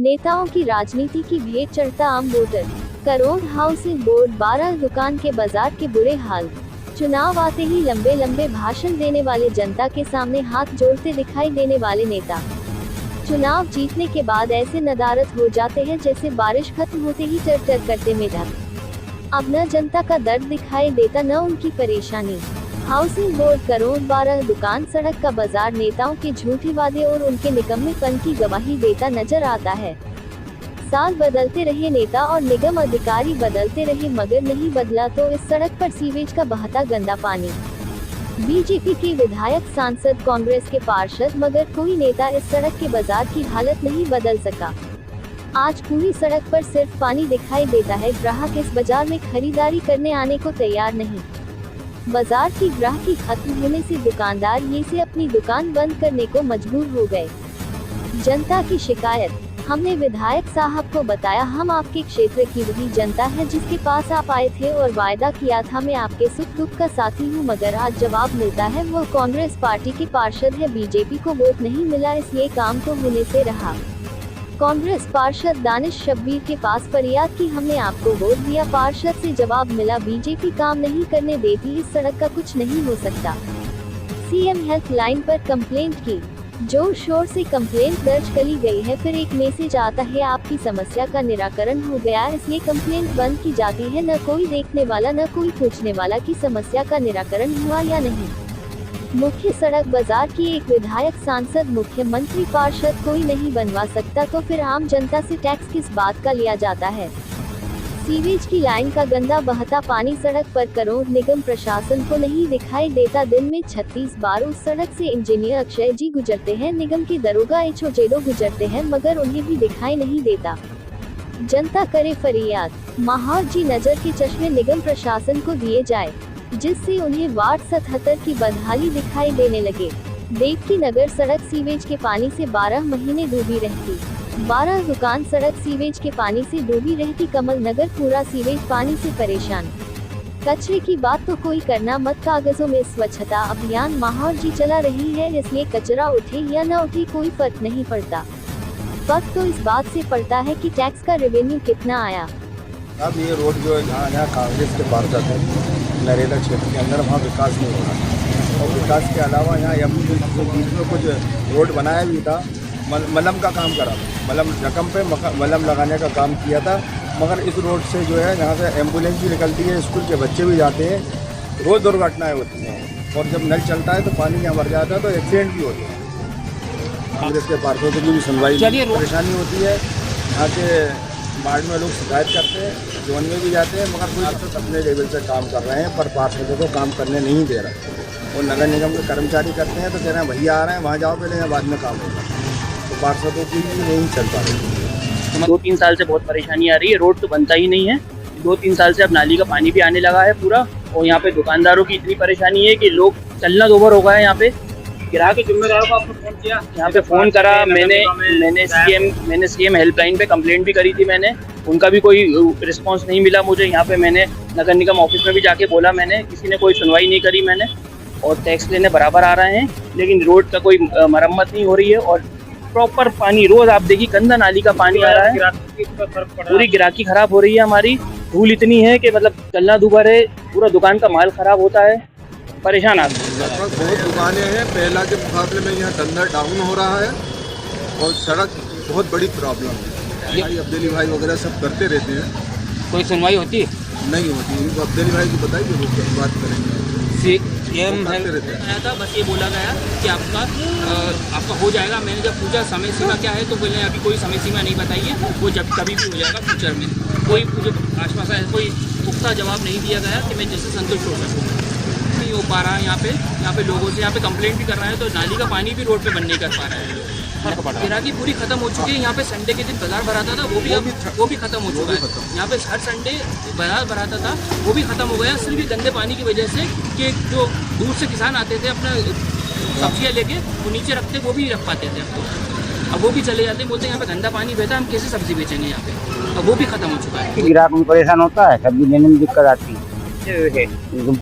नेताओं की राजनीति की भेंट चढ़ता आम वोटर। करोड़ हाउसिंग बोर्ड 12 दुकान के बाजार के बुरे हाल। चुनाव आते ही लंबे लंबे भाषण देने वाले, जनता के सामने हाथ जोड़ते दिखाई देने वाले नेता चुनाव जीतने के बाद ऐसे नदारद हो जाते हैं जैसे बारिश खत्म होते ही टर करते मेढक। अब न जनता का दर्द दिखाई देता, न उनकी परेशानी। हाउसिंग बोर्ड, करोड़ 12 दुकान, सड़क का बाजार नेताओं के झूठे वादे और उनके निकम्मेपन की गवाही देता नजर आता है। साल बदलते रहे, नेता और निगम अधिकारी बदलते रहे, मगर नहीं बदला तो इस सड़क पर सीवेज का बहता गंदा पानी। बीजेपी के विधायक, सांसद, कांग्रेस के पार्षद, मगर कोई नेता इस सड़क के बाजार की हालत नहीं बदल सका। आज पूरी सड़क पर सिर्फ पानी दिखाई देता है। ग्राहक इस बाजार में खरीदारी करने आने को तैयार नहीं। बाजार की ग्राहकी खत्म होने से दुकानदार ये से अपनी दुकान बंद करने को मजबूर हो गए। जनता की शिकायत, हमने विधायक साहब को बताया, हम आपके क्षेत्र की वही जनता है जिसके पास आप आए थे और वायदा किया था मैं आपके सुख दुख का साथी हूँ, मगर आज जवाब मिलता है वो कांग्रेस पार्टी के पार्षद है, बीजेपी को वोट नहीं मिला इसलिए काम तो होने से रहा। कांग्रेस पार्षद दानिश शब्बीर के पास फरियाद की, हमने आपको वोट दिया, पार्षद से जवाब मिला बीजेपी काम नहीं करने देती, इस सड़क का कुछ नहीं हो सकता। सीएम हेल्पलाइन पर कंप्लेंट की, जोर शोर से कंप्लेंट दर्ज करी गई है, फिर एक मैसेज आता है आपकी समस्या का निराकरण हो गया, इसलिए कंप्लेंट बंद की जाती है। न कोई देखने वाला, न कोई पूछने वाला कि समस्या का निराकरण हुआ या नहीं। मुख्य सड़क बाजार की एक विधायक, सांसद, मुख्यमंत्री, पार्षद कोई नहीं बनवा सकता तो फिर आम जनता से टैक्स किस बात का लिया जाता है। सीवेज की लाइन का गंदा बहता पानी सड़क पर, करोड़ निगम प्रशासन को नहीं दिखाई देता। दिन में 36 बार उस सड़क से इंजीनियर अक्षय जी गुजरते हैं, निगम के दरोगा एचओ गुजरते हैं, मगर उन्हें भी दिखाई नहीं देता। जनता करे फरियाद, महार जी नजर के चश्मे निगम प्रशासन को दिए जाए, जिससे उन्हें वार्ड 77 की बदहाली दिखाई देने लगे। देवकी नगर सड़क सीवेज के पानी से 12 महीने डूबी रहती। 12 दुकान सड़क सीवेज के पानी से डूबी रहती। कमल नगर पूरा सीवेज पानी से परेशान। कचरे की बात तो कोई करना मत, कागजों में स्वच्छता अभियान महार जी चला रही है, इसलिए कचरा उठे या न उठे कोई फर्क नहीं पड़ता। फर्क तो इस बात से पड़ता है कि टैक्स का रेवेन्यू कितना आया। अब ये रोड जो है यहाँ कांग्रेस के पार्षद है, नरेला क्षेत्र के अंदर वहाँ विकास नहीं हो रहा, और विकास के अलावा यहाँ बीच में कुछ रोड बनाया भी था, मलम का काम करा, मलम रकम पे मलम लगाने का काम किया था, मगर इस रोड से जो है यहाँ से एम्बुलेंस भी निकलती है, स्कूल के बच्चे भी जाते हैं, रोज़ दुर्घटनाएँ होती हैं, और जब नल चलता है तो पानी यहाँ भर जाता है तो एक्सीडेंट भी होते हैं। कांग्रेस के पार्षदों की भी सुनवाई, परेशानी होती है। यहाँ के वार्ड में लोग शिकायत करते हैं, जोन में भी जाते हैं, मगर कोई अपने लेवल से काम कर रहे हैं, पर पार्षदों को काम करने नहीं दे रहे। और नगर निगम के कर्मचारी करते हैं तो कह रहे हैं भैया आ रहे हैं, वहाँ जाओ पहले, या बाद में काम होगा, तो पार्षदों की भी नहीं चल पा रही। 2-3 साल से बहुत परेशानी आ रही है, रोड तो बनता ही नहीं है। 2-3 साल से अब नाली का पानी भी आने लगा है पूरा, और यहाँ पे दुकानदारों की इतनी परेशानी है कि लोग चलना दोबर हो गया है। यहाँ पे ग्राहक के जिम्मेदारों को आपने फोन किया, यहाँ पे फोन करा, मैंने सीएम हेल्पलाइन पे कंप्लेंट भी करी थी मैंने, उनका भी कोई रिस्पांस नहीं मिला मुझे। यहाँ पे मैंने नगर निगम ऑफिस में भी जाके बोला मैंने, किसी ने कोई सुनवाई नहीं करी मैंने, और टैक्स लेने बराबर आ रहे हैं, लेकिन रोड का कोई मरम्मत नहीं हो रही है। और प्रॉपर पानी रोज आप देखिए गंदा नाली का पानी आ रहा है, पूरी ग्राहकी खराब हो रही है हमारी। धूल इतनी है कि मतलब चलना दुबर है, पूरा दुकान का माल खराब होता है, परेशान आदमी। लगभग बहुत दुकानें हैं, पहला के मुकाबले में यहाँ धंधा डाउन हो रहा है, और सड़क बहुत बड़ी प्रॉब्लम है। भाई अब्दुली भाई वगैरह सब करते रहते हैं, कोई सुनवाई होती है? नहीं होती। इनको अब्दुली भाई को बताइए, वो बात करेंगे। सीएम आया था, बस ये बोला गया कि आपका हो जाएगा। मैंने जब पूछा समय सीमा क्या है तो बोले अभी कोई समय सीमा नहीं बताइए, वो जब कभी भी हो जाएगा फ्यूचर में। कोई मुझे आश्वासन, कोई पुख्ता जवाब नहीं दिया गया कि मैं जिससे संतुष्ट हो सकूँ। नहीं हो पा रहा है यहाँ पे लोगों से, यहाँ पे कंप्लेंट भी कर रहा है, तो नाली का पानी भी रोड पे बंद नहीं कर पा रहा है। गिराकी पूरी खत्म हो चुकी है। यहाँ पे संडे के दिन बाजार भराता था, वो भी खत्म हो चुका है। यहाँ पे हर संडे बाजार भराता था, वो भी खत्म हो गया, सिर्फ गंदे पानी की वजह से कि जो दूर से किसान आते थे अपना सब्जियाँ लेके, वो नीचे रखते, वो भी रख पाते थे। अब वो भी चले जाते, बोलते हैं यहाँ पे गंदा पानी बहता है, हम कैसे सब्जी बेचेंगे यहाँ पे। अब वो भी खत्म हो चुका है। ग्राहक भी परेशान होता है, सब्जी लेने में दिक्कत आती है।